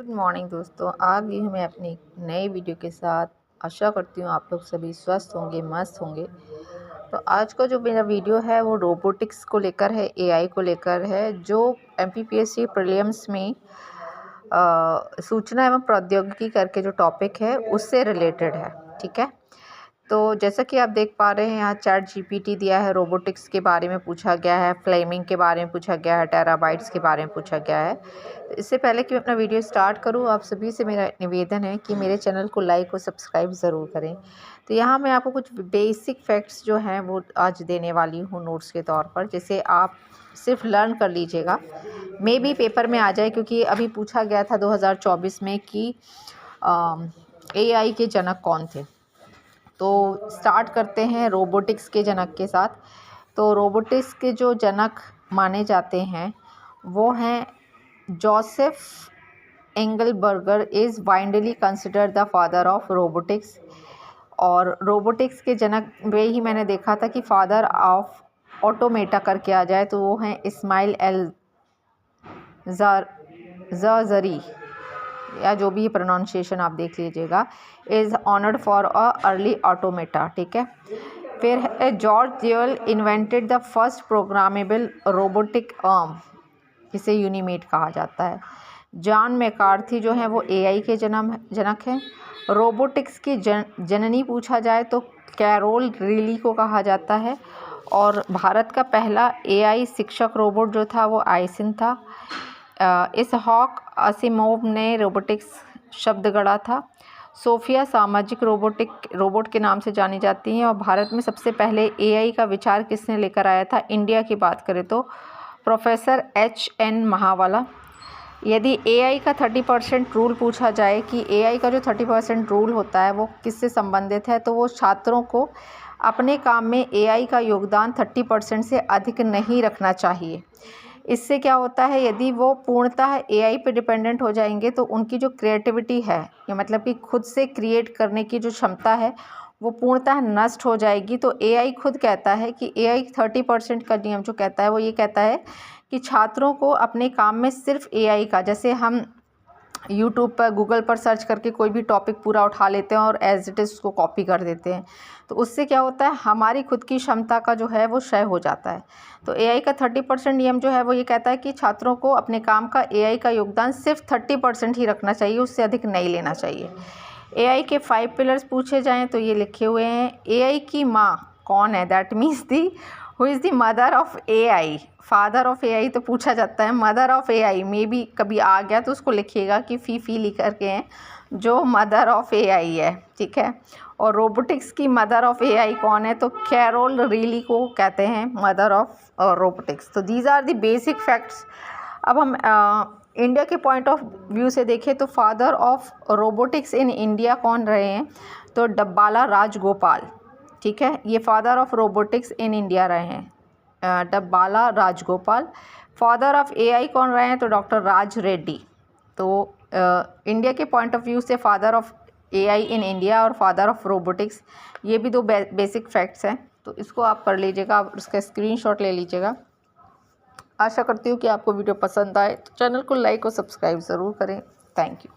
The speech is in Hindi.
गुड मॉर्निंग दोस्तों, आ गई हूँ मैं अपनी नई वीडियो के साथ। आशा करती हूँ आप लोग सभी स्वस्थ होंगे, मस्त होंगे। तो आज का जो मेरा वीडियो है वो रोबोटिक्स को लेकर है, एआई को लेकर है, जो एमपीपीएससी प्रीलिम्स में सूचना एवं प्रौद्योगिकी करके जो टॉपिक है उससे रिलेटेड है। ठीक है, तो जैसा कि आप देख पा रहे हैं यहाँ चैट जीपीटी दिया है, रोबोटिक्स के बारे में पूछा गया है, फ्लेमिंग के बारे में पूछा गया है, टेराबाइट्स के बारे में पूछा गया है। तो इससे पहले कि मैं अपना वीडियो स्टार्ट करूँ, आप सभी से मेरा निवेदन है कि मेरे चैनल को लाइक और सब्सक्राइब ज़रूर करें। तो यहाँ मैं आपको कुछ बेसिक फैक्ट्स जो हैं वो आज देने वाली हूँ नोट्स के तौर पर, जिसे आप सिर्फ लर्न कर लीजिएगा। मे बी पेपर में आ जाए, क्योंकि अभी पूछा गया था 2024 में कि एआई के जनक कौन थे। तो स्टार्ट करते हैं रोबोटिक्स के जनक के साथ। तो रोबोटिक्स के जो जनक माने जाते हैं वो हैं Joseph Engelberger is widely considered the father of robotics. और रोबोटिक्स के जनक वे ही मैंने देखा था कि फादर ऑफ ऑटोमेटा करके आ जाए तो वो हैं इस्माइल एल ज़री, या जो भी प्रोनाउंसिएशन आप देख लीजिएगा, is honoured for a early automata. ठीक है, फिर है George dual invented the first programmable robotic arm, जिसे यूनिमेट कहा जाता है। जॉन मैकार्थी जो है वो एआई के जनक हैं। रोबोटिक्स की जननी पूछा जाए तो कैरोल रीली को कहा जाता है। और भारत का पहला एआई शिक्षक रोबोट जो था वो आइसिन था। इसहॉक असिमोव ने रोबोटिक्स शब्द गढ़ा था। सोफिया सामाजिक रोबोट के नाम से जानी जाती हैं। और भारत में सबसे पहले एआई का विचार किसने लेकर आया था? इंडिया की बात करें तो प्रोफेसर HN महावाला। यदि एआई का 30% रूल पूछा जाए कि एआई का जो 30% रूल होता है वो किससे संबंधित है, तो वो छात्रों को अपने काम में एआई का योगदान 30% से अधिक नहीं रखना चाहिए। इससे क्या होता है, यदि वो पूर्णतः एआई पे डिपेंडेंट हो जाएंगे तो उनकी जो क्रिएटिविटी है, या मतलब कि खुद से क्रिएट करने की जो क्षमता है वो पूर्णतः नष्ट हो जाएगी। तो एआई खुद कहता है कि एआई 30% का नियम जो कहता है वो ये कहता है कि छात्रों को अपने काम में सिर्फ एआई का, जैसे हम यूट्यूब पर, गूगल पर सर्च करके कोई भी टॉपिक पूरा उठा लेते हैं और एज इट इज़ उसको कॉपी कर देते हैं, तो उससे क्या होता है, हमारी खुद की क्षमता का जो है वो क्षय हो जाता है। तो एआई का 30% नियम जो है वो ये कहता है कि छात्रों को अपने काम का एआई का योगदान सिर्फ 30% ही रखना चाहिए, उससे अधिक नहीं लेना चाहिए। एआई के 5 पिलर्स पूछे जाएँ तो ये लिखे हुए हैं। एआई की माँ कौन है? That means the who is the mother of AI. Father of AI तो पूछा जाता है, मदर ऑफ एआई में भी कभी आ गया तो उसको लिखिएगा कि फीफी लिख करके हैं, जो मदर ऑफ एआई है। ठीक है, और रोबोटिक्स की मदर ऑफ एआई कौन है? तो कैरोल रीली को कहते हैं मदर ऑफ रोबोटिक्स। तो these are the basic facts. अब हम इंडिया के पॉइंट ऑफ व्यू से देखें तो father of robotics in India कौन रहे हैं? तो डब्बाला राजगोपाल। ठीक है, ये father of robotics in India रहे हैं, डब्बाला राजगोपाल। फादर ऑफ एआई कौन रहे हैं? तो डॉक्टर राज रेड्डी। तो इंडिया के पॉइंट ऑफ व्यू से father of AI in India और फादर ऑफ रोबोटिक्स, ये भी दो बेसिक फैक्ट्स हैं। तो इसको आप पढ़ लीजिएगा, आप उसका स्क्रीनशॉट ले लीजिएगा। आशा करती हूँ कि आपको वीडियो पसंद आए, तो चैनल को लाइक और सब्सक्राइब ज़रूर करें। Thank you.